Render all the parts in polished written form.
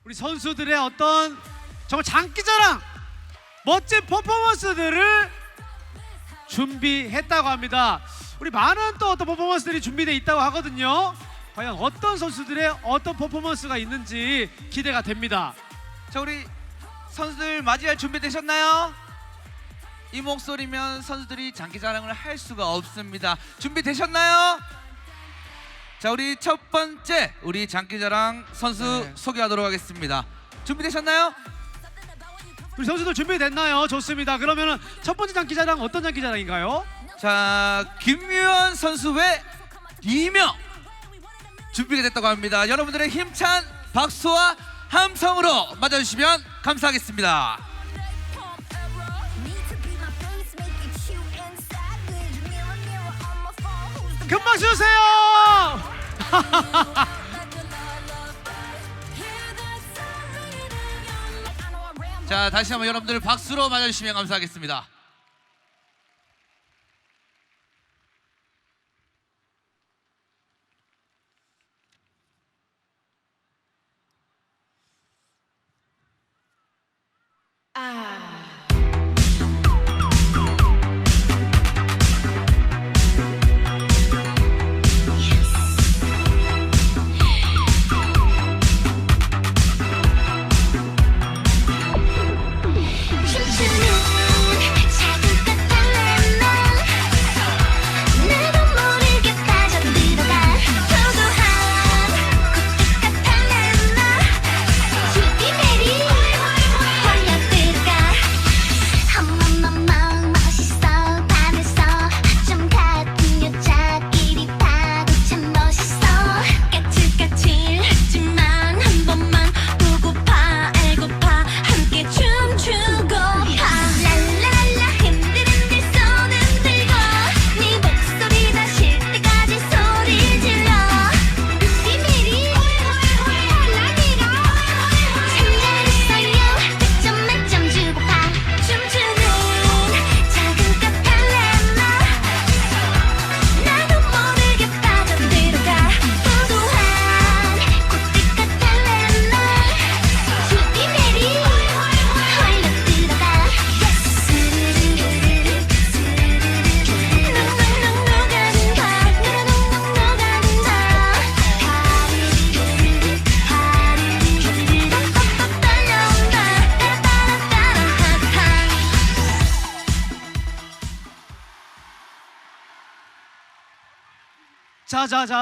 우리 선수들의 어떤 정말 장기자랑 멋진 퍼포먼스들을 준비했다고 합니다. 우리 많은 또 어떤 퍼포먼스들이 준비되어 있다고 하거든요. 과연 어떤 선수들의 어떤 퍼포먼스가 있는지 기대가 됩니다. 자, 우리 선수들 맞이할 준비 되셨나요? 이 목소리면 선수들이 장기자랑을 할 수가 없습니다. 준비되셨나요? 자, 우리 첫 번째 우리 장기자랑 선수 소개하도록 하겠습니다. 준비되셨나요? 우리 선수들 준비됐나요? 좋습니다. 그러면 첫 번째 장기자랑 어떤 장기자랑인가요? 자, 김유현 선수의 이명 준비가 됐다고 합니다. 여러분들의 힘찬 박수와 함성으로 맞아주시면 감사하겠습니다. 금방 주세요. 자, 다시 한번 여러분들 박수로 맞아주시면 감사하겠습니다.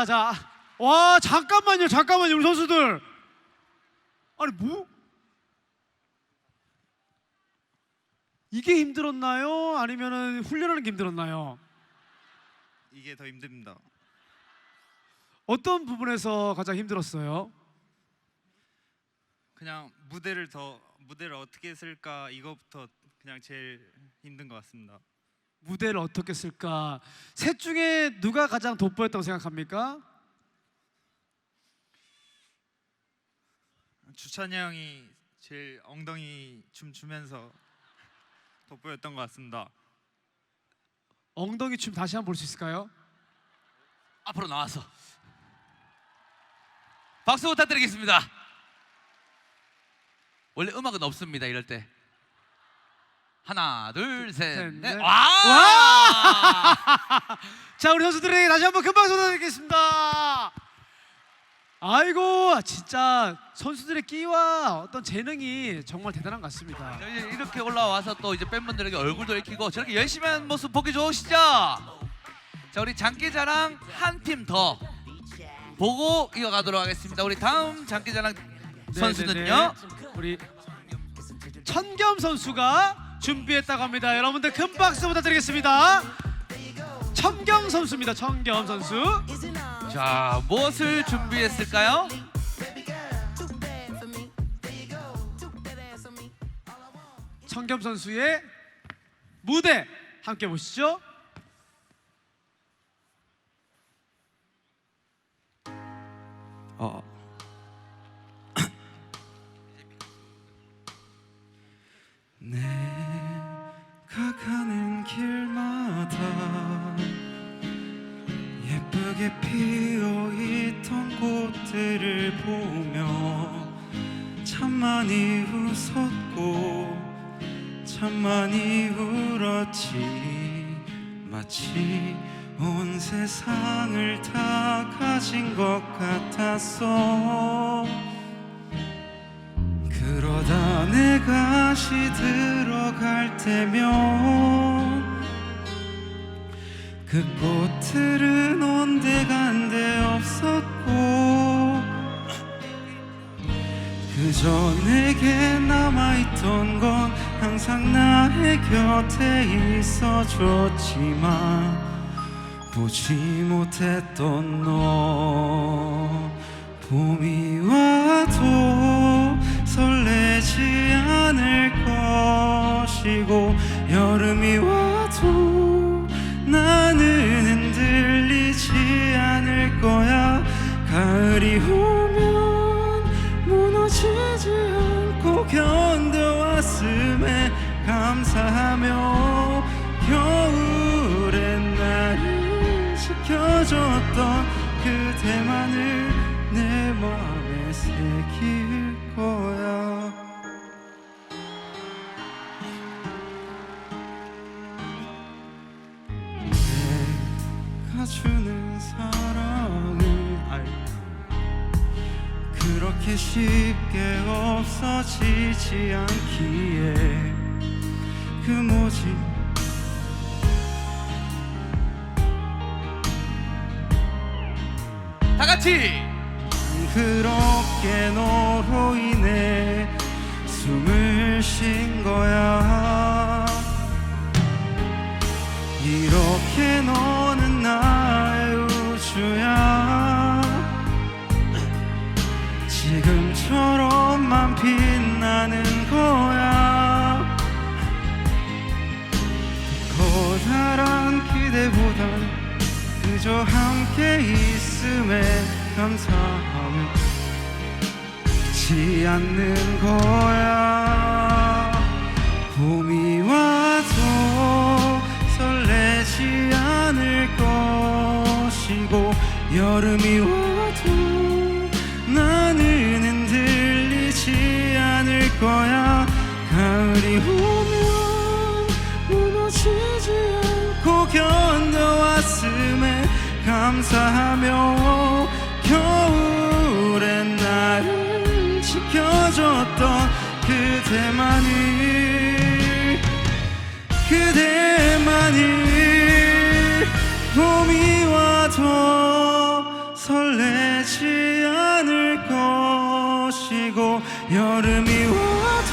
자. 와, 잠깐만요. 우리 선수들. 아니, 뭐? 이게 힘들었나요? 아니면은 훈련하는 게 힘들었나요? 이게 더 힘듭니다. 어떤 부분에서 가장 힘들었어요? 그냥 무대를 어떻게 쓸까 이거부터 그냥 제일 힘든 것 같습니다. 무대를 어떻게 쓸까? 셋 중에 누가 가장 돋보였다고 생각합니까? 주찬이 형이 제일 엉덩이 춤 추면서 돋보였던 것 같습니다. 엉덩이 춤 다시 한번 볼 수 있을까요? 앞으로 나와서 박수 부탁드리겠습니다. 원래 음악은 없습니다. 이럴 때 하나, 둘, 셋, 넷. 와! 자, 우리 선수들에게 다시 한번 큰 박수 부탁드리겠습니다. 아이고, 진짜 선수들의 끼와 어떤 재능이 정말 대단한 것 같습니다. 자, 이제 이렇게 올라와서 또 이제 팬분들에게 얼굴도 익히고 저렇게 열심히 하는 모습 보기 좋으시죠? 자, 우리 장기자랑 한 팀 더 보고 이어가도록 하겠습니다. 우리 다음 장기자랑 선수는요? 우리 천겸 선수가 준비했다고 합니다. 여러분들 큰 박수 부탁드리겠습니다. 천겸 선수입니다. 천겸 선수. 자, 무엇을 준비했을까요? 천겸 선수의 무대 함께 보시죠. 내가 가는 길마다 예쁘게 피어있던 꽃들을 보며 참 참 많이 웃었고 참 많이 울었지. 마치 온 세상을 다 가진 것 같았어. 그러다 내가 시들어갈 때면 그 꽃들은 온데간데 없었고 그저 내게 남아있던 건 항상 나의 곁에 있어줬지만 보지 못했던 너. 봄이 와도 설레지 않을 것이고 여름이 와도 나는 흔들리지 않을 거야. 가을이 오면 무너지지 않고 견뎌왔음에 감사하며 겨울엔 나를 지켜줬던 그대만을 내 마음에 새길 거야. 내가 주는 사랑은 그렇게 쉽게 없어지지 않기에 그 모진 다 같이 그렇게 너로 인해 숨을 쉰 거야. 이렇게 너는 나의 우주야. 지금처럼만 빛나는 거야. 커다란 기대보단 그저 함께 있음에 감사하며 잊지 않는 거야. 봄이 와도 설레지 않을 것이고 여름이 와도 나는 흔들리지 않을 거야. 가을이 오면 무너지지 않고 견뎌왔음에 감사하며 겨울엔 나를 지켜줬던 그대만이 봄이 와도 설레지 않을 것이고 여름이 와도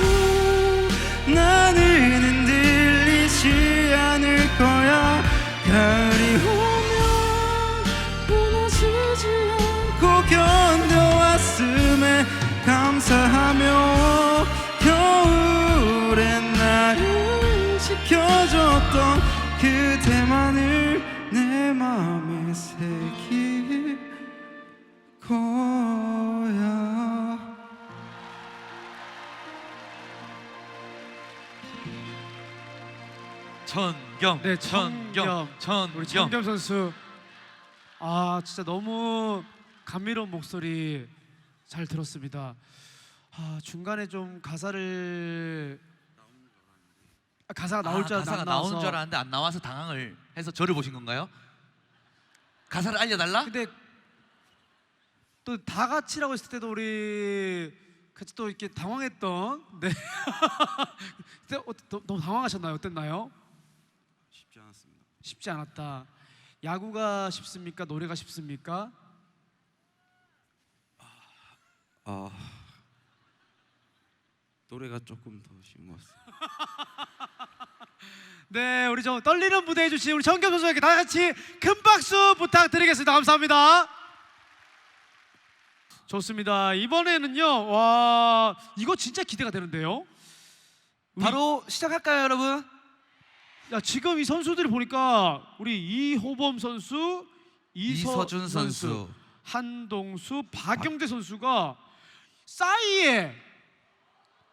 나는 흔들리지 않을 거야. 가을이 오면 무너지지 않고 견뎌왔음에 감사하며 겨울엔 나를 지켜줬던 그대만을 내 맘에 새길 거야. 천겸, 네, 천겸, 우리 천겸. 천겸 선수. 아, 진짜 너무 감미로운 목소리 잘 들었습니다. 아, 중간에 좀 가사가 나올 줄 알았는데 가사가 안 나오는 나와서. 줄 알았는데 안 나와서 당황을 해서 저를 보신 건가요? 가사를 알려달라? 근데 또 다 같이라고 했을 때도 우리 같이 또 이렇게 당황했던. 네. 그때 너무 당황하셨나요? 어땠나요? 쉽지 않았습니다. 쉽지 않았다. 야구가 쉽습니까? 노래가 쉽습니까? 노래가 조금 더 쉬운 것 같습니다. 네, 우리 좀 떨리는 무대 해주신 우리 정겸 선수에게 다 같이 큰 박수 부탁드리겠습니다. 감사합니다. 좋습니다. 이번에는요, 와, 이거 진짜 기대가 되는데요. 바로 시작할까요, 여러분? 야, 지금 이 선수들이 보니까 우리 이호범 선수, 이서준 선수, 한동수, 박영재 선수가 싸이에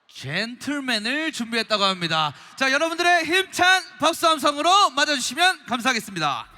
젠틀맨을 준비했다고 합니다. 자, 여러분들의 힘찬 박수 함성으로 맞아주시면 감사하겠습니다.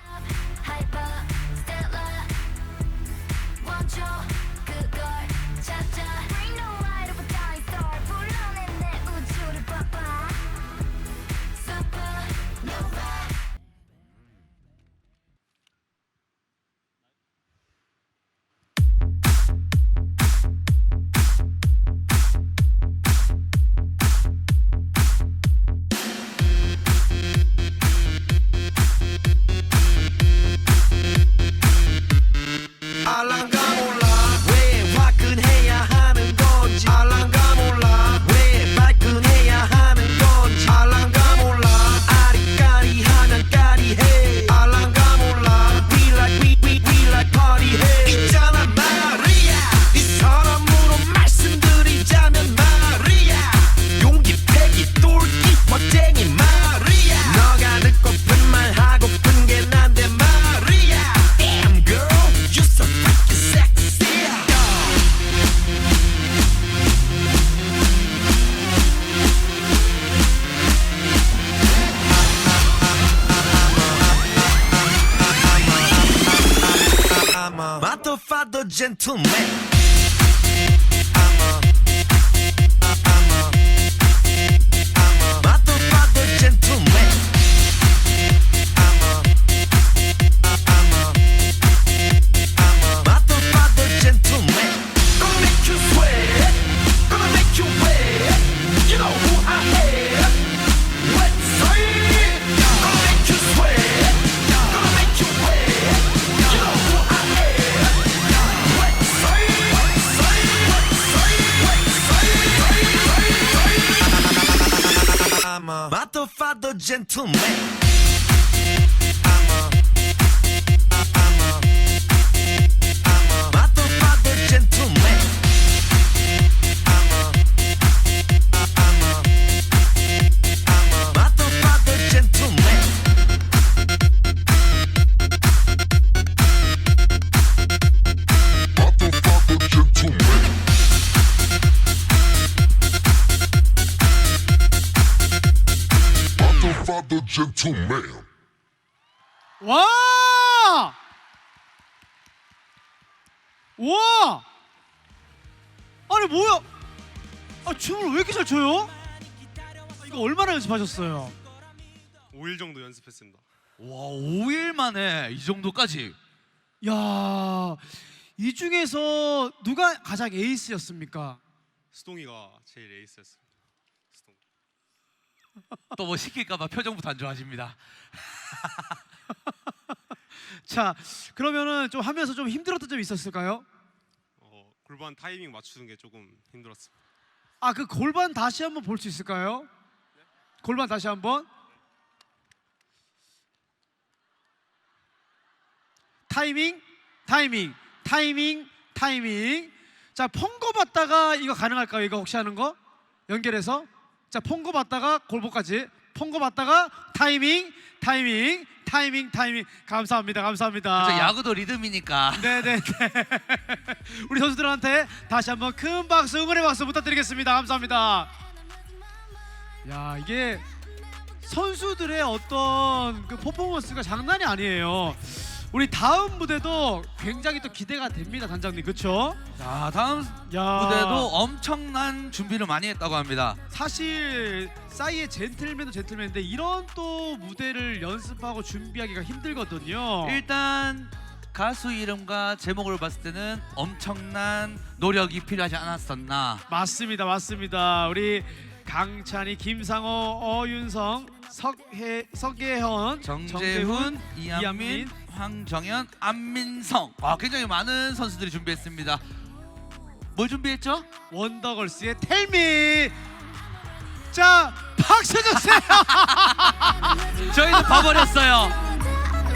gentleman. Father gentleman. Gentleman. 와! 와! 아니 뭐야? 아 춤을 왜 이렇게 잘 춰요? 이거 얼마나 연습하셨어요? 5일 정도 연습했습니다. 와, 5일 만에 이 정도까지. 야, 이 중에서 누가 가장 에이스였습니까? 수동이가 제일 에이스였습니다. 수동. 또 뭐 시킬까봐 표정부터 안 좋아집니다. 자, 그러면은 좀 하면서 좀 힘들었던 점이 있었을까요? 골반 타이밍 맞추는 게 조금 힘들었습니다. 아, 그 골반 다시 한번 볼 수 있을까요? 골반 다시 한번. 타이밍, 타이밍, 타이밍, 타이밍. 자, 펑거 받다가 이거 가능할까요? 이거 혹시 하는 거? 연결해서. 자, 펑거 받다가 골반까지. 펑거 받다가 타이밍, 타이밍, 타이밍, 타이밍. 감사합니다, 감사합니다. 저 야구도 리듬이니까. 네네. 우리 선수들한테 다시 한번 큰 박수, 응원의 박수 부탁드리겠습니다. 감사합니다. 야, 이게 선수들의 어떤 그 퍼포먼스가 장난이 아니에요. 우리 다음 무대도 굉장히 또 기대가 됩니다, 단장님. 그렇죠? 자, 다음 야, 무대도 엄청난 준비를 많이 했다고 합니다. 사실 싸이의 젠틀맨도 젠틀맨인데 이런 또 무대를 연습하고 준비하기가 힘들거든요. 일단 가수 이름과 제목을 봤을 때는 엄청난 노력이 필요하지 않았었나. 맞습니다, 맞습니다. 우리 강찬이, 김상호, 어윤성, 석예현, 정재훈, 이한민, 황정현, 안민성. 굉장히 많은 선수들이 준비했습니다. 뭘 준비했죠? 원더걸스의 텔미. 자, 박수 주세요. 저희는 봐버렸어요.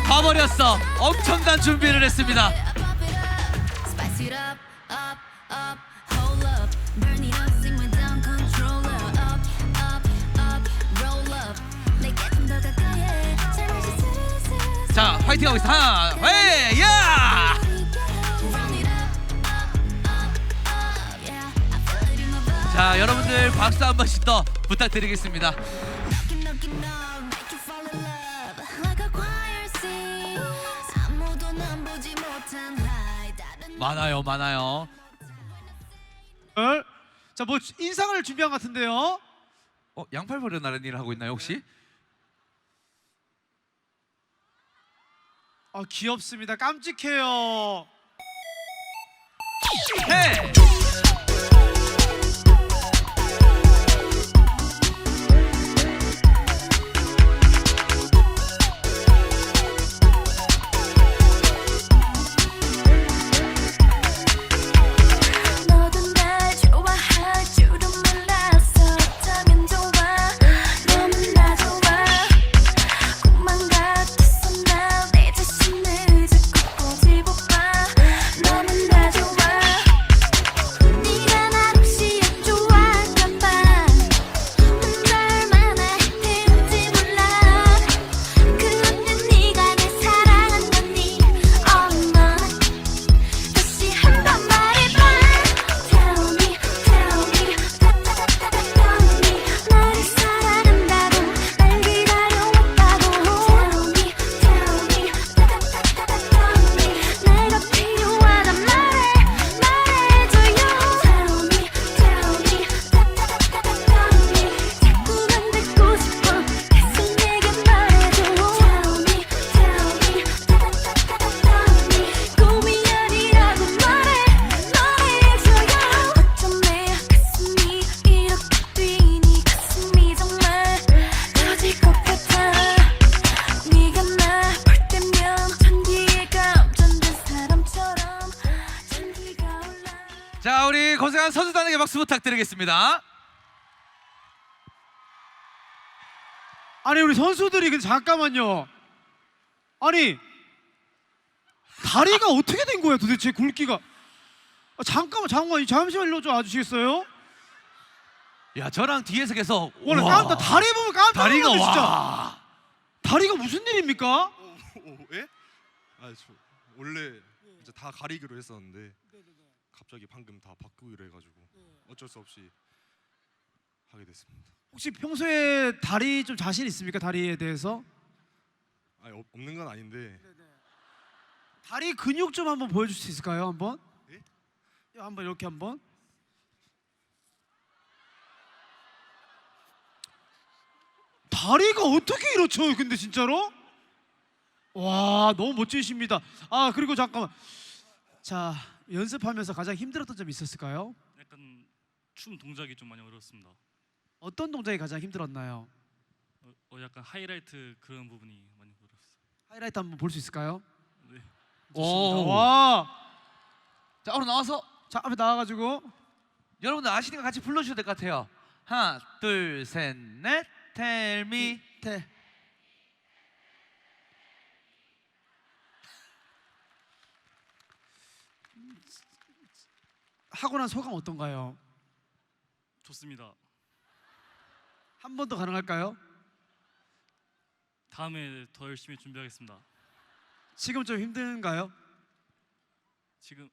봐버렸어. 엄청난 준비를 했습니다. Spice it up, up, up, hold up, burn it up, sing with down controller, up, up, up, roll up, 내게 좀 더 가까이, 잠시 슬슬. 자, 화이팅 하고 있어. 하나, 회, 야! Roll it up, up, up, up, yeah, I feel it in my body. 자, 여러분들 박수 한 번씩 더 부탁드리겠습니다. Knocking, knocking, knock, make you fall in love, like a choir sings. 아무도 난 보지 못한 high, 다른 많아요, 많아요. 자, 뭐 인상을 준비한 것 같은데요. 양팔 버려나는 일을 하고 있나요 혹시? 귀엽습니다. 깜찍해요. 해! 너도 날 좋아할 줄은 몰랐어. 어쩌면 좋아, 너는 나 좋아. 꿈만 같았어. 나 내 자신을 자꾸 꼬집어봐. 너는 나 좋아, 자, 우리 고생한 선수단에게 박수 부탁드리겠습니다. 아니 우리 선수들이 근데 잠깐만요. 아니 다리가 어떻게 된 거야 도대체 굵기가? 잠시만 일로 좀 와주시겠어요? 야, 저랑 뒤에서 계속 원래 와, 다리 보면 깜짝 다리가 놀랐네 진짜. 와. 다리가 무슨 일입니까? 예? 아, 저 원래 이제 다 가리기로 했었는데 갑자기 방금 다 바꾸기로 해가지고 어쩔 수 없이 하게 됐습니다. 혹시 평소에 다리 좀 자신 있습니까? 다리에 대해서? 아니, 없는 건 아닌데 다리 근육 좀 한번 보여줄 수 있을까요? 한번? 예? 한번 이렇게 한번. 다리가 어떻게 이렇죠? 근데 진짜로? 와 너무 멋지십니다. 아 그리고 잠깐만. 자 연습하면서 가장 힘들었던 점이 있었을까요? 약간 춤 동작이 좀 많이 어렵습니다. 어떤 동작이 가장 힘들었나요? 약간 하이라이트 그런 부분이 많이 어렵습니다. 하이라이트 한번 볼 수 있을까요? 네. 오. 와. 자, 오늘 나와서 자 앞에 나와가지고 여러분들 아시니까 같이 불러주셔야 될 것 같아요. 하나, 둘, 셋, 넷. Tell me. 태. 하고 난 소감 어떤가요? 좋습니다. 한 번 더 가능할까요? 다음에 더 열심히 준비하겠습니다. 지금 좀 힘든가요? 지금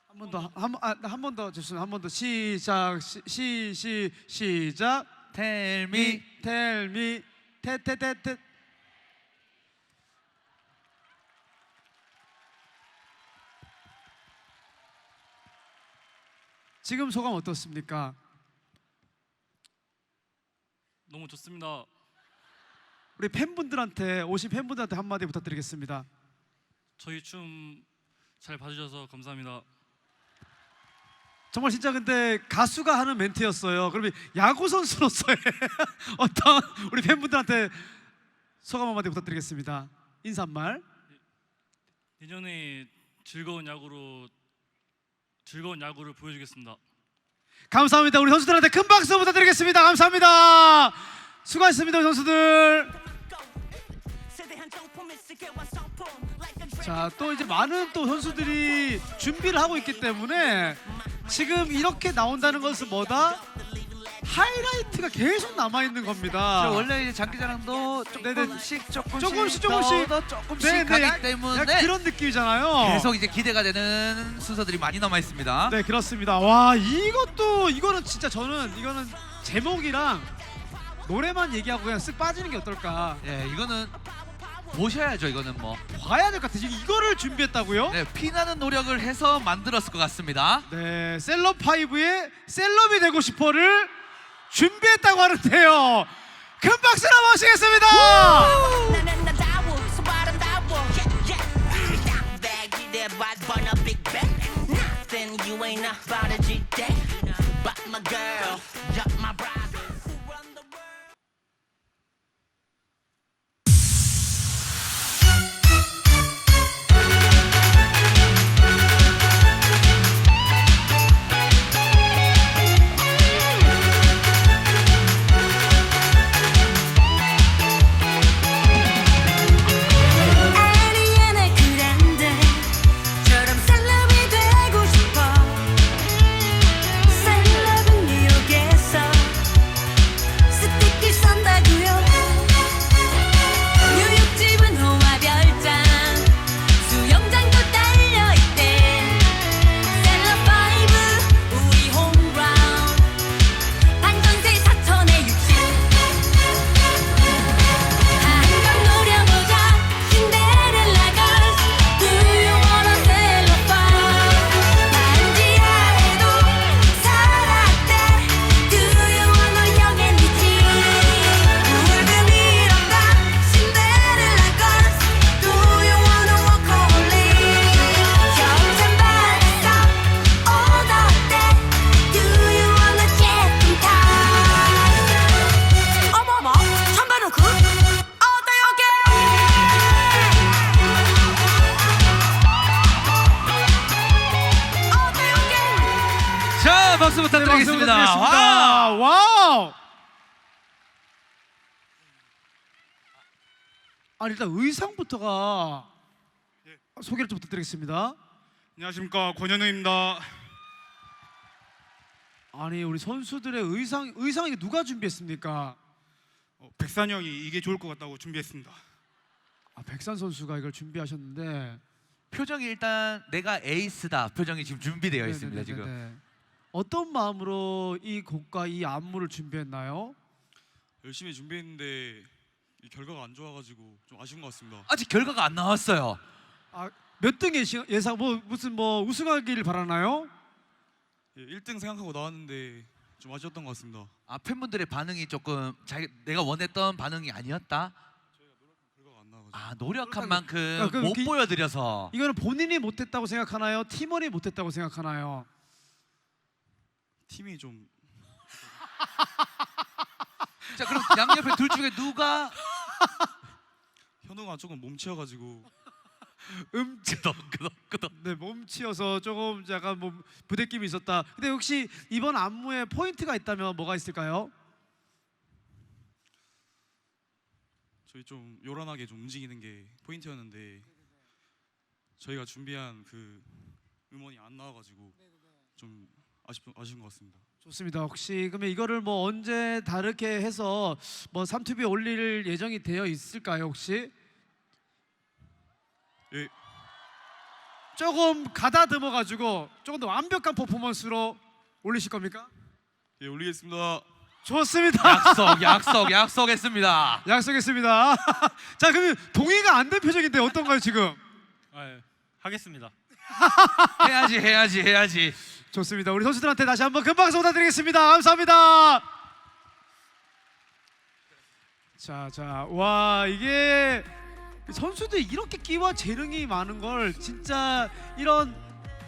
한 번 더 한 번 더 죄송해요. 한 번 더 시작 시작 Tell me. tell me 테테테테 지금 소감 어떻습니까? 너무 좋습니다. 우리 팬분들한테 오신 팬분들한테 한마디 부탁드리겠습니다. 저희 춤 잘 봐주셔서 감사합니다. 정말 진짜 근데 가수가 하는 멘트였어요. 그러면 야구 선수로서의 어떤 우리 팬분들한테 소감 한마디 부탁드리겠습니다. 인사 한 말. 내년에 즐거운 야구를 보여주겠습니다. 감사합니다. 우리 선수들한테 큰 박수 부탁드리겠습니다. 감사합니다. 수고하셨습니다, 우리 선수들. 자, 또 이제 많은 또 선수들이 준비를 하고 있기 때문에 지금 이렇게 나온다는 것은 뭐다? 하이라이트가 계속 남아 있는 겁니다. 원래 이제 장기자랑도 네네. 조금씩 조금씩 조금씩 가기 때문에 약간 그런 느낌이잖아요. 계속 이제 기대가 되는 순서들이 많이 남아 있습니다. 네, 그렇습니다. 와, 이거는 진짜 저는 이거는 제목이랑 노래만 얘기하고 그냥 쓱 빠지는 게 어떨까? 예, 이거는 보셔야죠. 이거는 뭐 봐야 될 것 같아요. 이거를 준비했다고요? 네, 피나는 노력을 해서 만들었을 것 같습니다. 네, 셀럽5의 셀럽이 되고 싶어를 준비했다고 하는데요. 큰 박수로 모시겠습니다. 나는 나다워 so 아름다워 baggy there but burn a big bag nothing you ain't about a G-Day but my girl you're my bride who run the world 애니앤의 그랜드처럼 셀럽이 되고 싶어 셀럽은 뉴욕에서 박수 부탁드리겠습니다. 네, 박수 부탁드리겠습니다. 와! 와우. 아니 일단 의상부터가 소개를 좀 부탁드리겠습니다. 안녕하십니까, 권현우입니다. 아니 우리 선수들의 의상 이게 누가 준비했습니까? 백산 형이 이게 좋을 것 같다고 준비했습니다. 아 백산 선수가 이걸 준비하셨는데 표정이 일단 내가 에이스다 표정이 지금 준비되어 있습니다. 지금. 네네네네. 어떤 마음으로 이 곡과 이 안무를 준비했나요? 열심히 준비했는데 이 결과가 안 좋아가지고 좀 아쉬운 것 같습니다. 아직 결과가 안 나왔어요. 몇 등 예상 무슨 우승하기를 바라나요? 예, 1등 생각하고 나왔는데 좀 아쉬웠던 것 같습니다. 아 팬분들의 반응이 조금 내가 원했던 반응이 아니었다. 결과가 안 나와가지고. 아 노력한 그러니까 만큼 그- 못 그- 보여드려서. 이거는 본인이 못했다고 생각하나요? 팀원이 못했다고 생각하나요? 팀이 좀 자 그럼 양옆에 둘 중에 누가 현우가 조금 몸치여가지고 끄덕끄덕. 네 몸치여서 조금 약간 뭐 부대낌이 있었다. 근데 혹시 이번 안무에 포인트가 있다면 뭐가 있을까요? 저희 좀 요란하게 좀 움직이는 게 포인트였는데 저희가 준비한 그 음원이 안 나와가지고 좀 아쉬운 것 같습니다. 좋습니다. 혹시 그러면 이거를 뭐 언제 다르게 해서 뭐 3TV에 올릴 예정이 되어 있을까요 혹시? 예, 조금 가다듬어 가지고 조금 더 완벽한 퍼포먼스로 올리실 겁니까? 예 올리겠습니다. 좋습니다. 약속했습니다. 약속했습니다. 자 그러면 동의가 안 된 표정인데 어떤가요 지금? 아, 하겠습니다. 해야지. 좋습니다. 우리 선수들한테 다시 한번 큰 박수 부탁드리겠습니다. 감사합니다. 자, 와 이게 선수들이 이렇게 끼와 재능이 많은 걸 진짜 이런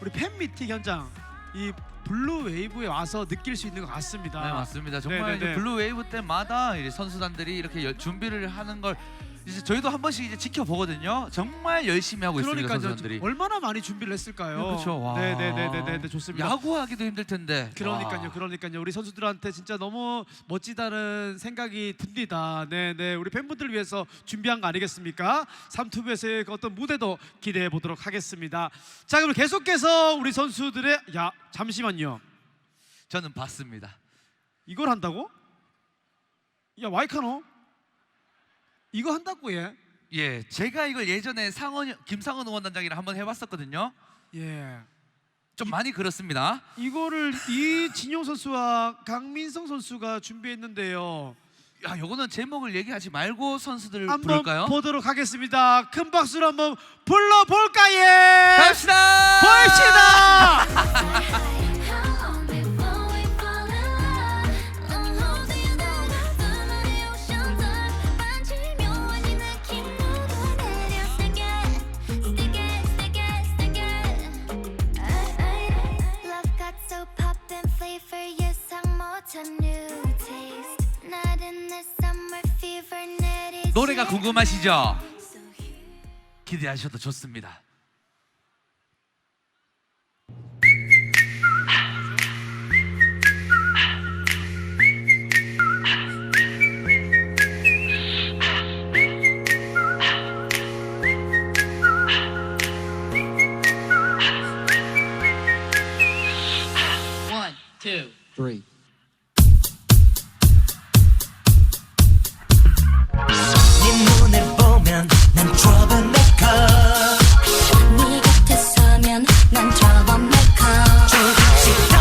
우리 팬미팅 현장 이 블루 웨이브에 와서 느낄 수 있는 것 같습니다. 네 맞습니다. 정말 네네네. 이제 블루 웨이브 때마다 이제 선수단들이 이렇게 준비를 하는 걸 이제 저희도 한 번씩 이제 지켜보거든요. 정말 열심히 하고 있습니다. 그러니까 선수단들이. 얼마나 많이 준비를 했을까요? 네, 그렇죠. 와. 네, 좋습니다. 야구하기도 힘들 텐데. 그러니까요. 우리 선수들한테 진짜 너무 멋지다는 생각이 듭니다. 네, 우리 팬분들을 위해서 준비한 거 아니겠습니까? 3TV에서의 그 어떤 무대도 기대해 보도록 하겠습니다. 자, 그럼 계속해서 우리 선수들의 잠시만요. 저는 봤습니다. 이걸 한다고? 야, 와이카노? 이거 한다고 얘? 예, 제가 이걸 예전에 김상원 응원단장이랑 한번 해봤었거든요. 예. 좀 많이 그렇습니다. 이거를 이진용 선수와 강민성 선수가 준비했는데요. 야, 요거는 제목을 얘기하지 말고 선수들 한번 부를까요? 보도록 하겠습니다. 큰 박수로 한번 불러볼까요? 갑시다. 보입시다. 노래가 궁금하시죠? 기대하셔도 좋습니다. One, two, three. 네 눈을 보면 난 troublemaker 네 곁에 서면 난 troublemaker 조금씩 더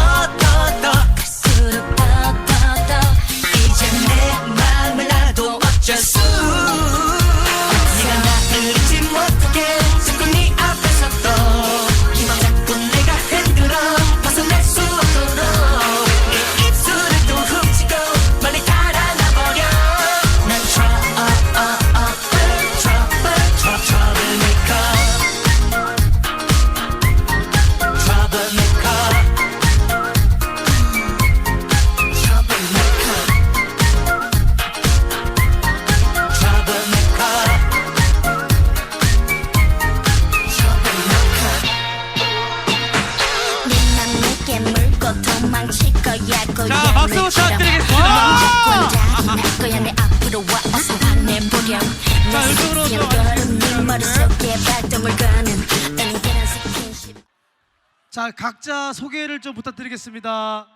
갈수록 더 이제 내 맘을 나도 어쩔 수 네가 나를 잊지 못하게 자꾸 네 앞에서 또 이맘 자꾸 내가 흔들어 벗어날 수 없도록 이 거야 거야 자, 박수 부탁드리겠습니다. 무조건 잘할 거야 내 앞으로 와 어서 화내보렴 내 스스로 걸음 네 머릿속에 발동을 거는 은근한 스킨십 자, 각자 소개를 좀 부탁드리겠습니다.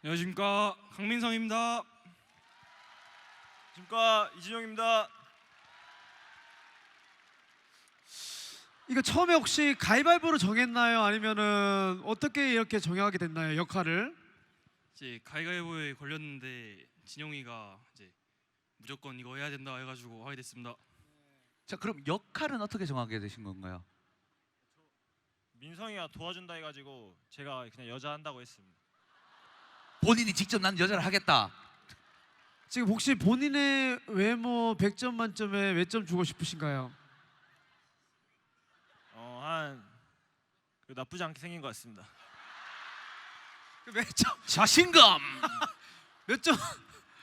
안녕하십니까, 강민성입니다. 안녕하십니까, 이진영입니다. 이거 처음에 혹시 가위바위보로 정했나요? 아니면은 어떻게 이렇게 정하게 됐나요? 역할을? 이제 가위가위보에 걸렸는데 진영이가 이제 무조건 이거 해야 된다 해가지고 하게 됐습니다. 자, 그럼 역할은 어떻게 정하게 되신 건가요? 민성이가 도와준다 해가지고 제가 그냥 여자 한다고 했습니다. 본인이 직접 난 여자를 하겠다. 지금 혹시 본인의 외모 100점 만점에 몇 점 주고 싶으신가요? 나쁘지 않게 생긴 것 같습니다. 몇 점? 자신감. 몇 점?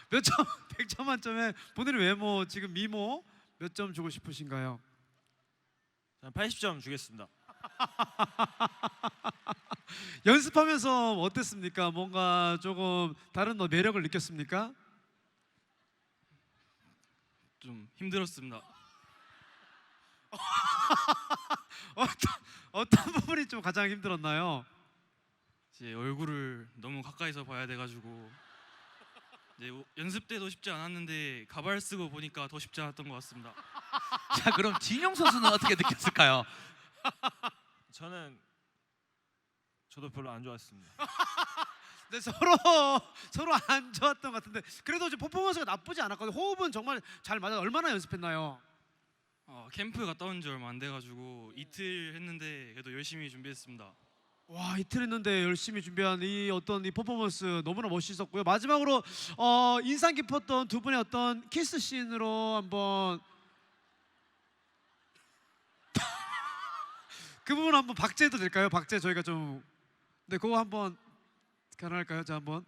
몇 점? 100점 만점에 본인의 외모 지금 미모 몇 점 주고 싶으신가요? 80점 주겠습니다. 연습하면서 어땠습니까? 뭔가 조금 다른 매력을 느꼈습니까? 좀 힘들었습니다. 어떤 부분이 좀 가장 힘들었나요? 이제 얼굴을 너무 가까이서 봐야 돼가지고 이제 연습 때도 쉽지 않았는데 가발 쓰고 보니까 더 쉽지 않았던 것 같습니다. 자, 그럼 진영 선수는 어떻게 느꼈을까요? 저도 별로 안 좋았습니다. 네, 서로 안 좋았던 것 같은데 그래도 이제 퍼포먼스가 나쁘지 않았거든요. 호흡은 정말 잘 맞아. 얼마나 연습했나요? 캠프 갔다 온 지 얼마 안 돼가지고 이틀 했는데 그래도 열심히 준비했습니다. 와, 이틀 했는데 열심히 준비한 이 어떤 이 퍼포먼스 너무나 멋있었고요. 마지막으로 인상 깊었던 두 분의 어떤 키스 씬으로 한번 그 부분 한번 박제해도 될까요? 박제 저희가 좀 네, 그거 한번 가능할까요? 자, 한번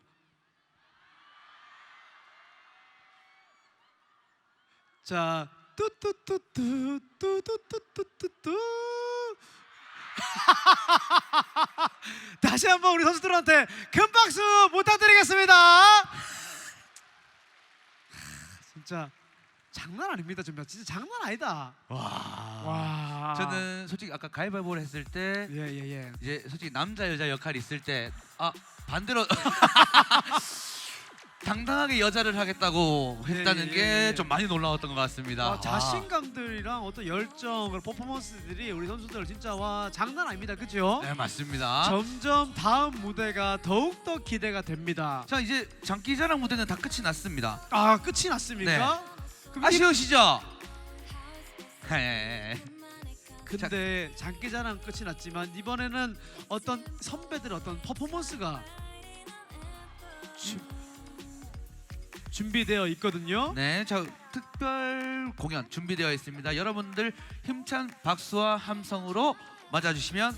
자 뚜뚜뚜뚜 뚜뚜뚜뚜뚜 다시 한번 우리 선수들한테 큰 박수 부탁드리겠습니다. 진짜 장난 아닙니다. 진짜 장난 아니다. 와. 저는 솔직히 아까 가위바위보를 했을 때 예. 이제 솔직히 남자 여자 역할이 있을 때 반대로 당당하게 여자를 하겠다고 했다는 게 좀 많이 놀라웠던 것 같습니다. 자신감들이랑 어떤 열정, 퍼포먼스들이 우리 선수들 진짜 와 장난 아닙니다. 그렇죠? 네, 맞습니다. 점점 다음 무대가 더욱 더 기대가 됩니다. 자, 이제 장기자랑 무대는 다 끝이 났습니다. 아, 끝이 났습니까? 그럼 아쉬우시죠? 네. 근데 장기자랑 끝이 났지만 이번에는 어떤 선배들의 어떤 퍼포먼스가 준비되어 있거든요. 네, 자, 특별 공연 준비되어 있습니다. 여러분들 힘찬 박수와 함성으로 맞아주시면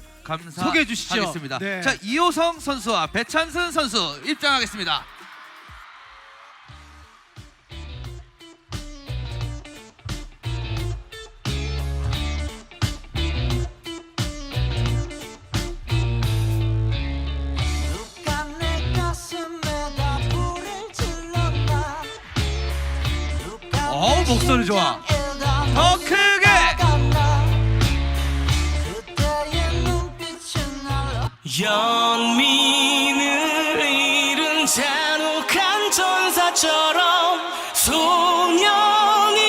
소개해 주시죠. 감사하겠습니다. 네. 자, 이호성 선수와 배찬승 선수 입장하겠습니다. 목소리 좋아. 더 크게. 연민을 잃은 잔혹한 전사처럼 소년이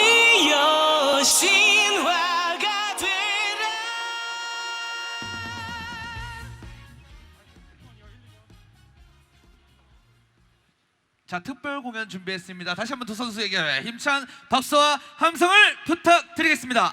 여신화가 되라. 자, 특별 공연 준비했습니다. 다시 한번 두 선수에게 힘찬 박수와 함성을 부탁드리겠습니다.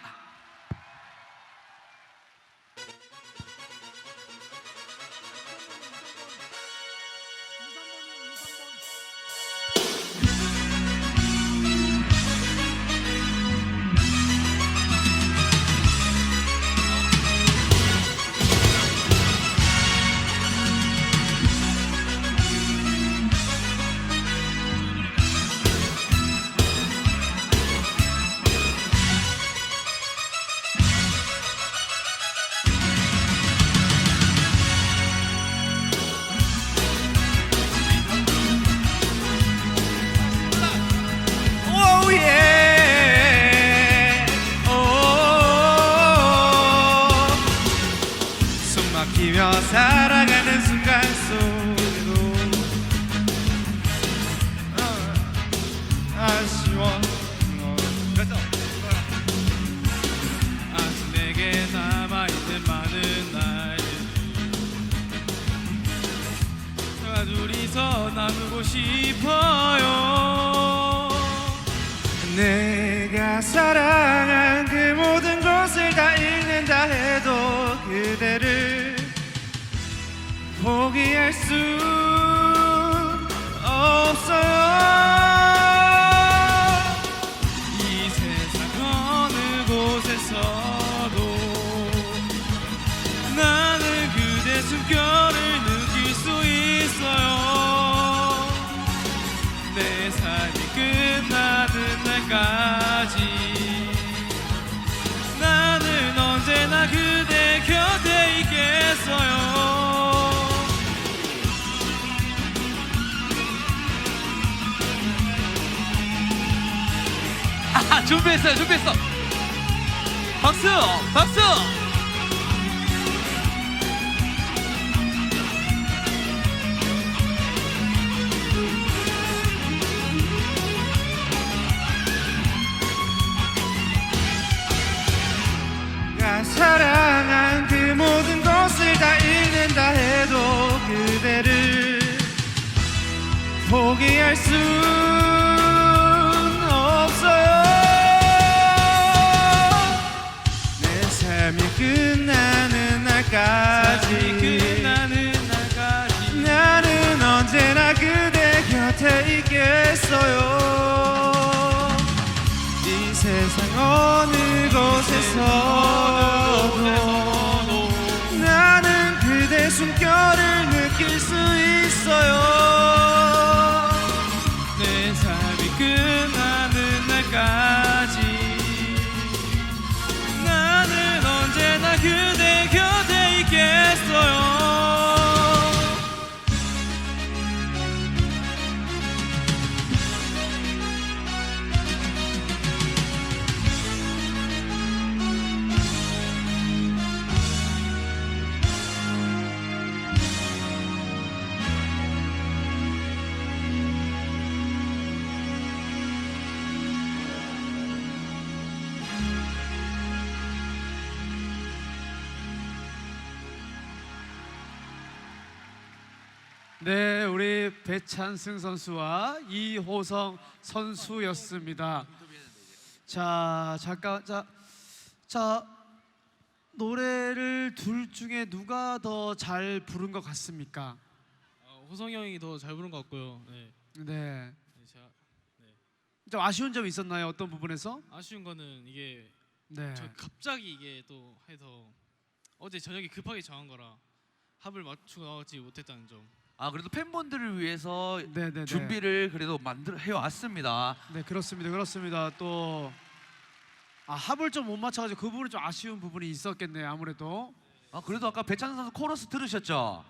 막히며 살아가는 순간 속에도 아쉬워 아직 내게 남아있는 많은 나이 다 둘이서 나누고 싶어요. 내가 사랑한 그 모든 것을 다 잃는다 해도 그대를 포기할 수 없어요. 이 세상 어느 곳에서도 나는 그대 숨결을 느낄 수 있어요. 내 삶이 끝나는 날까지 나는 언제나 그대 곁에 있겠어요. 준비했어요. 박수. 내가 사랑한 그 모든 것을 다 잃는다 해도 그대를 포기할 순 없어요. 내 삶이 끝나는 날까지 나는 언제나 그대 곁에 있겠어요. 이 세상 어느 곳에서도 나는 그대 숨결을 느낄 수 있어요. 내 삶이 끝나는 날까지 나는 언제나 그대 곁에 있겠어요. 네, 우리 배찬승 선수와 이호성 선수였습니다. 자, 잠깐 자 노래를 둘 중에 누가 더 잘 부른 것 같습니까? 호성이 형이 더 잘 부른 것 같고요. 네. 네. 제가 좀 아쉬운 점이 있었나요? 어떤 부분에서? 아쉬운 거는 이게 네. 저 갑자기 이게 또 해서 어제 저녁에 급하게 정한 거라 합을 맞추고 나오지 못했다는 점. 그래도 팬분들을 위해서 네네네. 준비를 그래도 해왔습니다. 네, 그렇습니다. 또 합을 좀 못 맞춰가지고 그 부분이 좀 아쉬운 부분이 있었겠네요. 아무래도. 그래도 아까 배찬 선수 코러스 들으셨죠?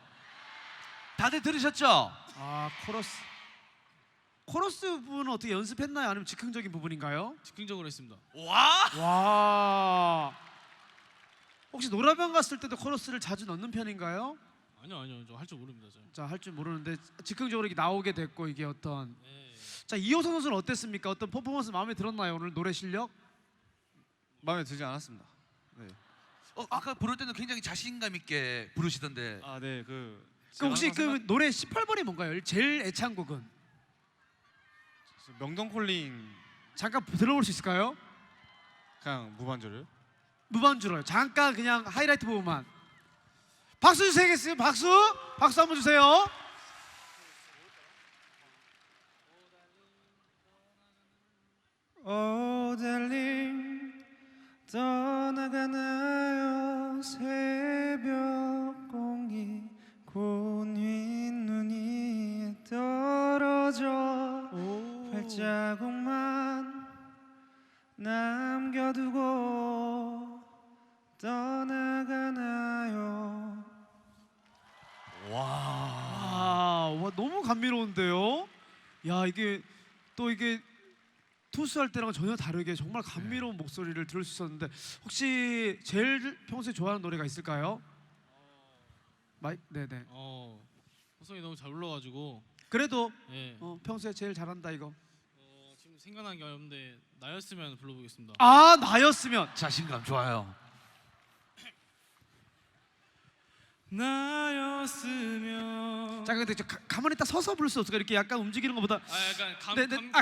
다들 들으셨죠? 코러스 부분은 어떻게 연습했나요? 아니면 즉흥적인 부분인가요? 즉흥적으로 했습니다. 와. 혹시 노래방 갔을 때도 코러스를 자주 넣는 편인가요? 아니요, 저 할 줄 모릅니다. 저. 자, 할 줄 모르는데 즉흥적으로 이게 나오게 됐고 이게 어떤. 네. 자, 이호성 선수는 어땠습니까? 어떤 퍼포먼스 마음에 들었나요? 오늘 노래 실력? 마음에 들지 않았습니다. 네. 아까 부를 때는 굉장히 자신감 있게 부르시던데. 네, 그 혹시 그 노래 18번이 뭔가요? 제일 애창곡은? 명동콜링 잠깐 들어볼 수 있을까요? 그냥 무반주를. 무반주로요. 잠깐 그냥 하이라이트 부분만. 박수 주세요. 박수 한번 주세요. 오 달링 떠나가나요. 새벽 공기 고운 흰눈이 떨어져 발자국만 남겨두고 떠나가나요. 와, 너무 감미로운데요. 야, 이게 투수할 때랑 전혀 다르게 정말 감미로운 목소리를 들을 수 있었는데 혹시 제일 평소에 좋아하는 노래가 있을까요? 네네. 호성이 너무 잘 불러가지고 그래도 예. 평소에 제일 잘한다 이거. 지금 생각난 게 없는데 나였으면 불러보겠습니다. 아 나였으면. 자신감 좋아요. 나였으면. 자 근데 가만히 딱 서서 부를 수 없을까? 이렇게 약간 움직이는 것보다. 약간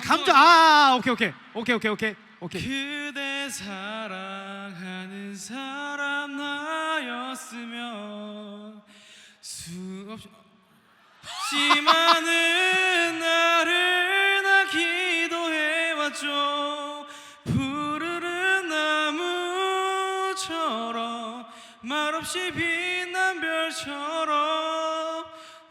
감정. 오케이. 그대 사랑하는 사람 나였으면 수없이 많은 나를 나 기도해왔죠. 푸르른 나무처럼 말없이 빛난 별처럼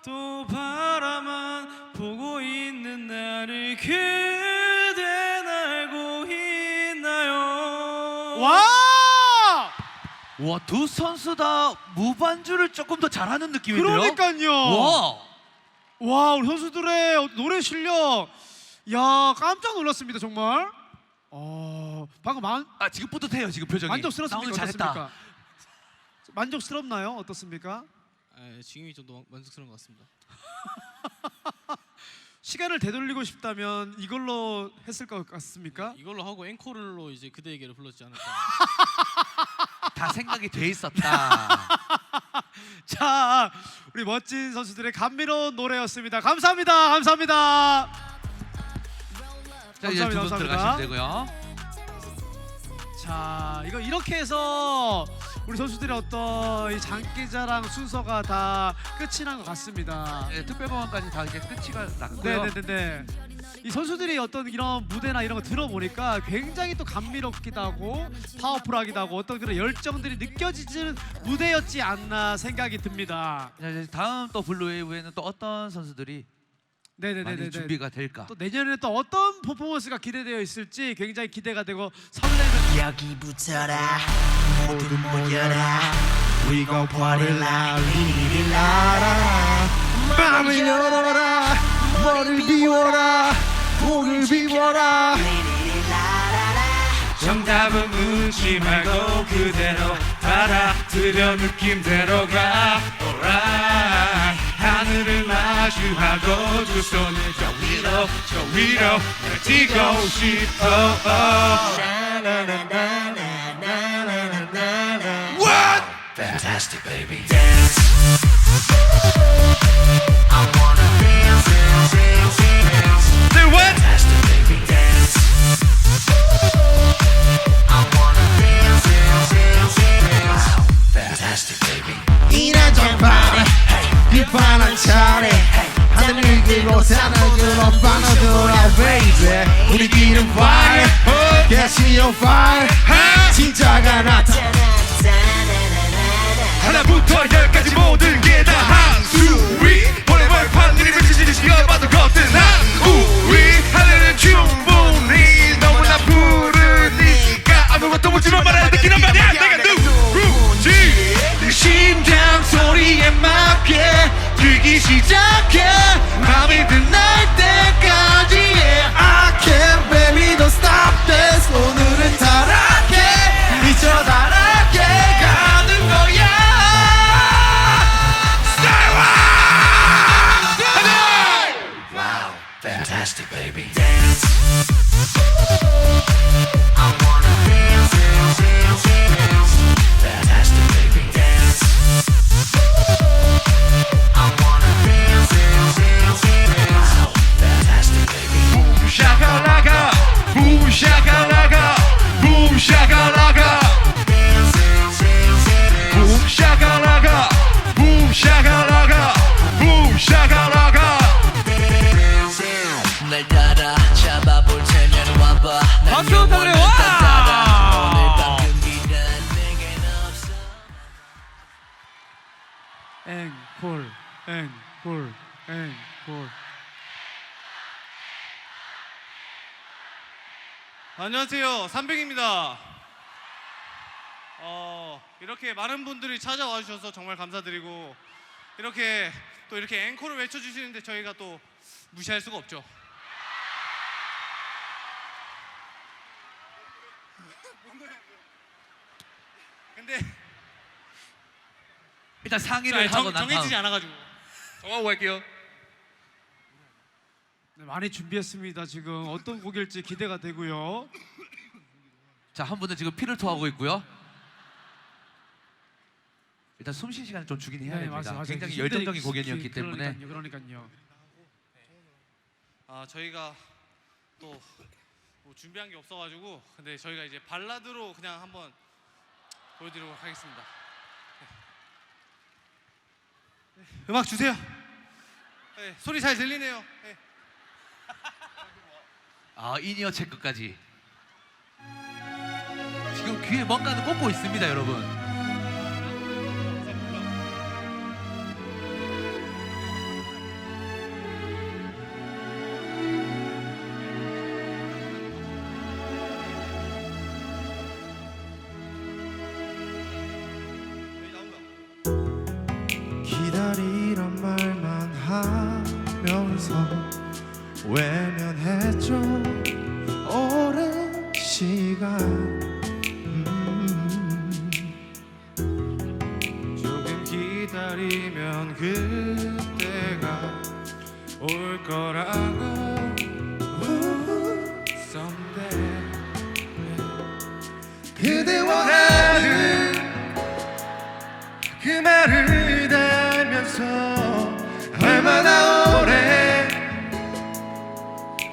또 바라만 보고 있는 나를 그댄 알고 있나요? 와, 두 선수 다 무반주를 조금 더 잘하는 느낌인데요. 그러니까요. 와 우리 선수들의 노래 실력. 야 깜짝 놀랐습니다 정말. 방금 지금 뿌듯해요 지금 표정이. 만족스럽습니까? 나 오늘 잘했다. 어떻습니까? 만족스럽나요? 어떻습니까? 지금이 좀 더 만족스러운 것 같습니다. 시간을 되돌리고 싶다면 이걸로 했을 것 같습니까? 이걸로 하고 앵콜로 이제 그대에게를 불렀지 않을까. 다 생각이 돼 있었다. 자 우리 멋진 선수들의 감미로운 노래였습니다. 감사합니다. 자 이제 두 분 들어가시면 되고요. 자 이거 이렇게 해서 우리 선수들의 어떤 이 장기자랑 순서가 다 끝이 난 것 같습니다. 네, 특별공연까지 다 이제 끝이 났고요. 네네네. 이 선수들이 어떤 이런 무대나 이런 거 들어보니까 굉장히 또 감미롭기도 하고 파워풀하기도 하고 어떤 그런 열정들이 느껴지는 무대였지 않나 생각이 듭니다. 자, 이제 다음 또 블루웨이브에는 또 어떤 선수들이 많이 준비가 될까? 또 내년에 또 어떤 퍼포먼스가 기대되어 있을지 굉장히 기대가 되고 설레는. 여기 붙어라 모두 모여라 We gon' party like 리리리라라 마음을 열어라 머리를 비워라 목을 비워라 정답은 묻지 말고 그대로 받아들여 느낌대로 가 Alright 하늘을 마주하고 두 손을 저 위로 뛰고 싶어 What? Fantastic baby dance I wanna dance Do what? Fantastic baby dance I wanna dance Fantastic baby 이런 정반에 비판한 차례 하늘을 길고 산으로 빠져들어 baby 우리끼리는 fire Catch on fire 진짜가 나타나 하나부터 열까지 모든 게 다 한 수위 볼빨판 이름을 지지시가 봐도 거뜬한 우리 하늘은 충분히 너무나 푸르니까 아무것도 묻지만 말아야 느끼는 말이야 내가 누구지 내 심장 소리에 맞게 뛰기 시작해 밤이 끝날 때까지 yeah. I can't baby don't stop this 오늘은 타락해 미쳐 타락해 가는 거야 Wow Fantastic baby dance I wanna dance Fantastic baby dance I wanna dance Fantastic baby Boom shakalaka Boom shakalaka Boom shakalaka Boom shakalaka Boom shakalaka Boom shakalaka 날 따라 잡아볼 테면 와봐 난 영원을 따라 오늘 밤 금기란 내겐 없어 앵콜. 안녕하세요, 삼백입니다. 이렇게 많은 분들이 찾아와 주셔서 정말 감사드리고 이렇게 또 이렇게 앵콜을 외쳐주시는데 저희가 또 무시할 수가 없죠. 근데 일단 상의를 하고 난 다음 정해지지 않아가지고. 정하고 갈게요. 네, 많이 준비했습니다. 지금 어떤 곡일지 기대가 되고요. 자, 한 분은 지금 피를 토하고 있고요. 일단 숨 쉴 시간을 좀 주긴 해야 됩니다. 맞아요. 굉장히 힘드니- 열정적인 공연이었기 때문에. 그러니까요. 저희가 또 뭐 준비한 게 없어가지고 근데 저희가 이제 발라드로 그냥 한번 보여드리도록 하겠습니다. 음악 주세요. 네, 소리 잘 들리네요. 네. 아, 인이어 체크까지. 지금 귀에 뭔가는 꽂고 있습니다, 여러분. 기다리란 말만 하면서 외면했죠 오랜 시간 조금 기다리면 그때가 올 거라고 someday 그대와 나는 그 말을 달면서 얼마나 오래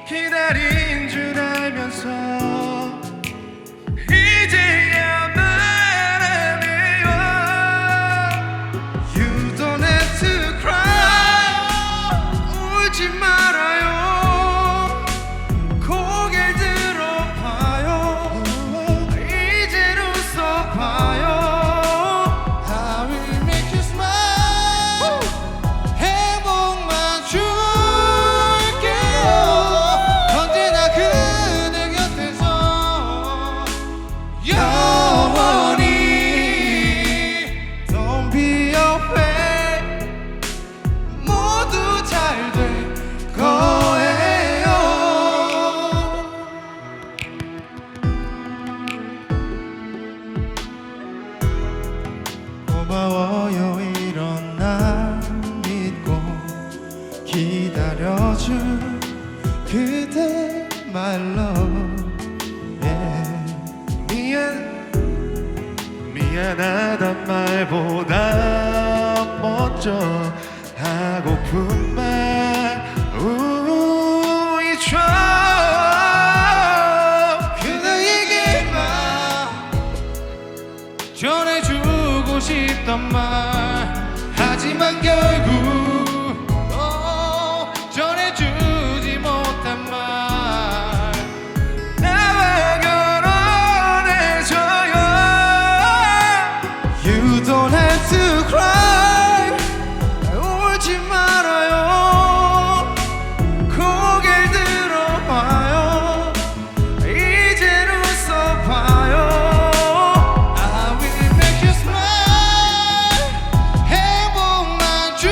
기다린 줄 알면서 이제야 말하네요 You don't have to cry 울지 말아요 고개를 들어봐요 이젠 웃어봐요 고마워요 이런 날 믿고 기다려준 그대 말로 미안하단 말보다 먼저 하고픈 말 잊죠 그대에게만 전해주고 싶단 말 하지만 결국 전해주지 못한 말 나와 결혼해줘요 You don't have to cry 울지 말아요 고개를 들어봐요 이젠 웃어봐요 I will make you smile 행복만 줄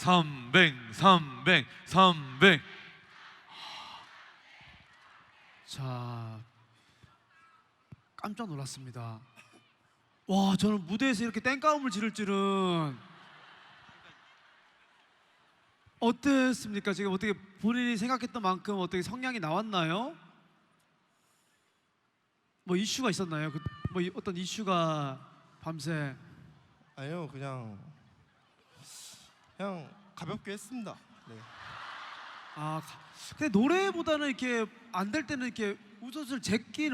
300. 자, 깜짝 놀랐습니다. 와, 저는 무대에서 이렇게 땡까움을 지를 줄은. 어땠습니까? 지금 어떻게 본인이 생각했던 만큼 어떻게 성량이 나왔나요? 뭐 이슈가 있었나요? 뭐 어떤 이슈가 밤새? 아니요, 그냥 가볍게 했습니다. 네. 근데 노래보다는 이렇게 안 될 때는 이렇게 웃옷을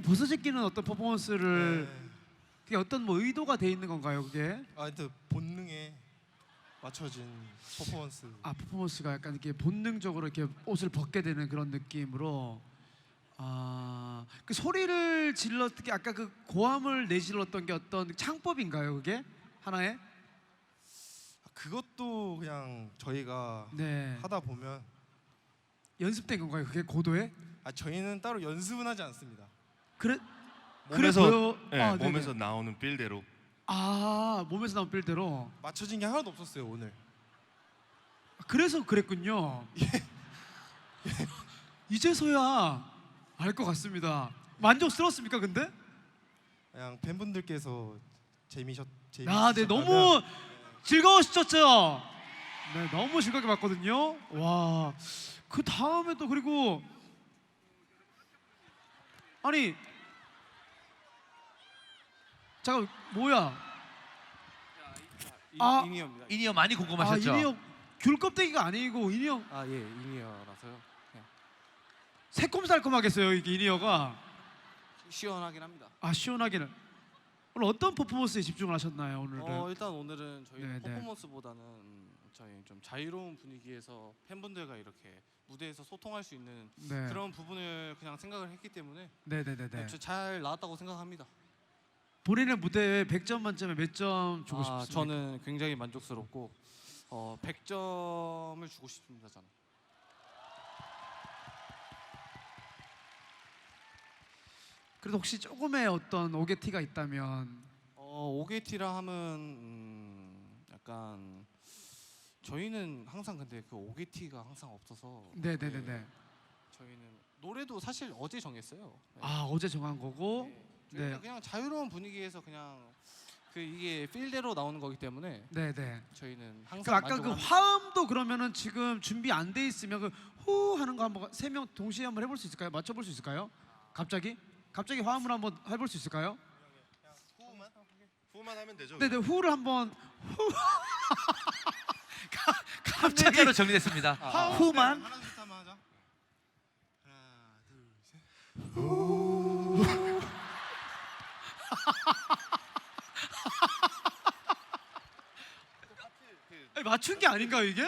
벗어제끼는 어떤 퍼포먼스를 네. 그게 어떤 뭐 의도가 돼 있는 건가요, 그게? 하여튼 본능에 맞춰진 퍼포먼스. 퍼포먼스가 약간 이렇게 본능적으로 이렇게 옷을 벗게 되는 그런 느낌으로. 그 소리를 질렀던 게 아까 그 고함을 내질렀던 게 어떤 창법인가요, 그게 하나의? 그것도 그냥 저희가 네. 하다 보면 연습된 건가요, 그게 고도에? 저희는 따로 연습은 하지 않습니다. 그래 몸에서 보여. 네, 네네. 몸에서 나오는 빌대로. 몸에서 나온 빌대로. 맞춰진 게 하나도 없었어요 오늘. 그래서 그랬군요. 이제서야 알 것 같습니다. 만족스러웠습니까, 근데? 그냥 팬분들께서 재밌으셨다면. 네, 너무 즐거우셨죠? 네, 너무 즐겁게 봤거든요. 와, 그 다음에 또 그리고 아니, 잠깐 뭐야? 이니어입니다. 이니어 많이 궁금하셨죠? 이니어 귤 껍데기가 아니고 이니어 예, 이니어라서요. 새콤달콤하겠어요, 이게 이니어가. 시원하긴 합니다. 시원하기는. 오늘 어떤 퍼포먼스에 집중을 하셨나요, 오늘은? 일단 오늘은 저희 네, 네. 퍼포먼스보다는 저희 좀 자유로운 분위기에서 팬분들과 이렇게 무대에서 소통할 수 있는 네. 그런 부분을 그냥 생각을 했기 때문에 네네네네. 잘 나왔다고 생각합니다. 본인의 무대에 100점 만점에 몇 점 주고 싶습니까? 저는 굉장히 만족스럽고 100점을 주고 싶습니다. 저는. 그래도 혹시 조금의 어떤 오게티가 있다면. 오게티라 하면 약간 저희는 항상 근데 그 오게티가 항상 없어서. 네네네네. 저희는 노래도 사실 어제 정했어요. 네. 어제 정한 거고. 저희는 네. 그냥 자유로운 분위기에서 그냥 이게 필대로 나오는 거기 때문에 네네. 저희는 항상 그 아까 그 만족합니다. 화음도 그러면은 지금 준비 안 돼 있으면 그 후 하는 거 한번 세 명 동시에 한번 해볼 수 있을까요? 맞춰볼 수 있을까요? 갑자기 화음을 한번 해볼 수 있을까요? 후만 하면 되죠. 네네, 후를 한번 후. 한 글자로 정리됐습니다. 후만. 하나 둘 한번 하자. 하나 둘 셋. 맞춘 게 아닌가요, 이게?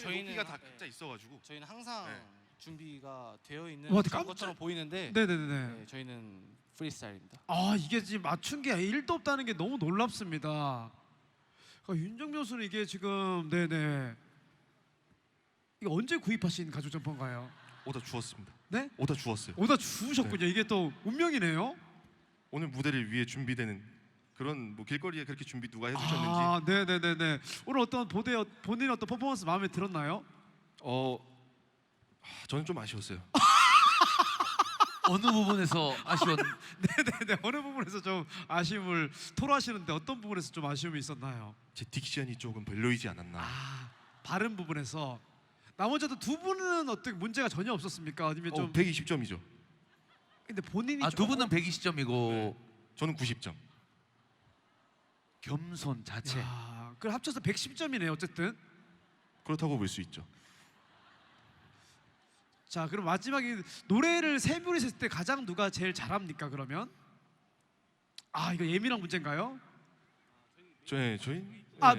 저희가 다 각자 있어가지고. 저희는 항상 네. 준비가 되어 있는 와, 그런 깜짝- 것처럼 보이는데 네네네네. 네, 저희는 프리스타일입니다. 이게 지금 맞춘 게 1도 없다는 게 너무 놀랍습니다. 윤정명 선수는 이게 지금 네네. 이거 언제 구입하신 가죽 점퍼인가요? 오다 주웠습니다. 네? 오다 주웠어요. 오다 주우셨군요. 이게 또 운명이네요. 오늘 무대를 위해 준비되는 그런 뭐 길거리에 그렇게 준비 누가 해주셨는지. 네네네네. 오늘 어떤 본인 어떤 퍼포먼스 마음에 들었나요? 저는 좀 아쉬웠어요. 어느 부분에서 아쉬웠? 네네네. 어느 부분에서 좀 아쉬움을 토로하시는데 어떤 부분에서 좀 아쉬움이 있었나요? 제 딕션이 조금 별로이지 않았나. 발음 부분에서. 나머지도 두 분은 어떻게 문제가 전혀 없었습니까? 아니면 좀 120점이죠. 근데 본인이 두 분은 120점이고 저는 90점. 겸손 자체. 그걸 합쳐서 110점이네요. 어쨌든. 그렇다고 볼 수 있죠. 자, 그럼 마지막에 노래를 세 분이서 했을 때 가장 누가 제일 잘합니까? 그러면 이거 예민한 문제인가요? 저희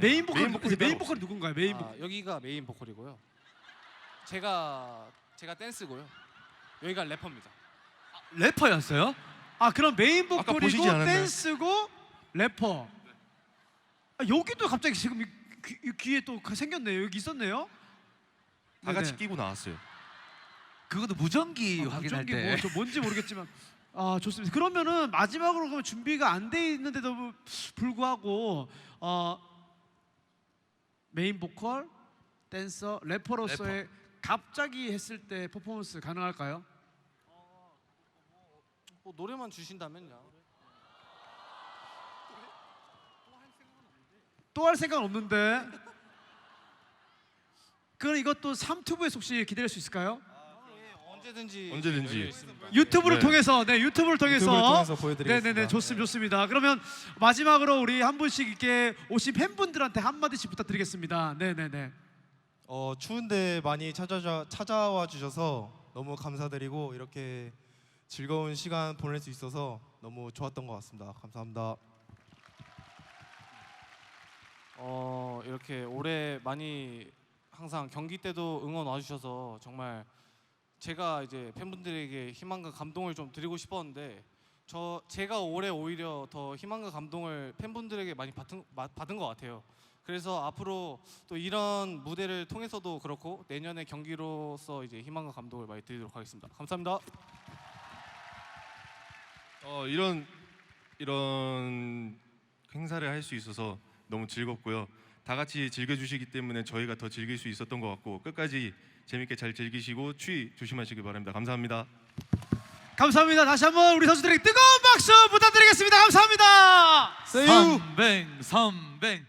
메인 보컬 보컬이 메인 따로 보컬이 누군가요? 메인 보컬. 여기가 메인 보컬이고요. 제가 댄스고요. 여기가 래퍼입니다. 래퍼였어요? 그럼 메인 아까 보컬이고 보시지 않았나요? 댄스고 래퍼. 여기도 갑자기 지금 귀에 또 생겼네요. 여기 있었네요. 다 같이 네네. 끼고 나왔어요. 그것도 무전기 확인할 무전기 때. 저 뭔지 모르겠지만 좋습니다. 그러면은 마지막으로 그러면 준비가 안 돼 있는데도 불구하고 메인 보컬, 댄서 래퍼로서의 갑자기 했을 때 퍼포먼스 가능할까요? 뭐 노래만 주신다면요. 또 할 생각은 없는데. 그럼 이것도 3튜브에서 혹시 기다릴 수 있을까요? 언제든지 언제든지. 열려 있습니다. 유튜브를 네. 통해서, 네, 유튜브를 통해서 보여드리겠습니다. 네네네, 좋습니다. 그러면 마지막으로 우리 한 분씩 이렇게 오신 팬분들한테 한 마디씩 부탁드리겠습니다. 네네네. 추운데 많이 찾아와 주셔서 너무 감사드리고 이렇게 즐거운 시간 보낼 수 있어서 너무 좋았던 것 같습니다. 감사합니다. 이렇게 올해 많이 항상 경기 때도 응원 와주셔서 정말 제가 이제 팬분들에게 희망과 감동을 좀 드리고 싶었는데 제가 올해 오히려 더 희망과 감동을 팬분들에게 많이 받은 것 같아요. 그래서 앞으로 또 이런 무대를 통해서도 그렇고 내년의 경기로서 이제 희망과 감동을 많이 드리도록 하겠습니다. 감사합니다. 이런 행사를 할 수 있어서 너무 즐겁고요. 다 같이 즐겨주시기 때문에 저희가 더 즐길 수 있었던 것 같고 끝까지 재밌게 잘 즐기시고 추위 조심하시기 바랍니다. 감사합니다. 감사합니다. 다시 한번 우리 선수들에게 뜨거운 박수 부탁드리겠습니다. 감사합니다. 선뱅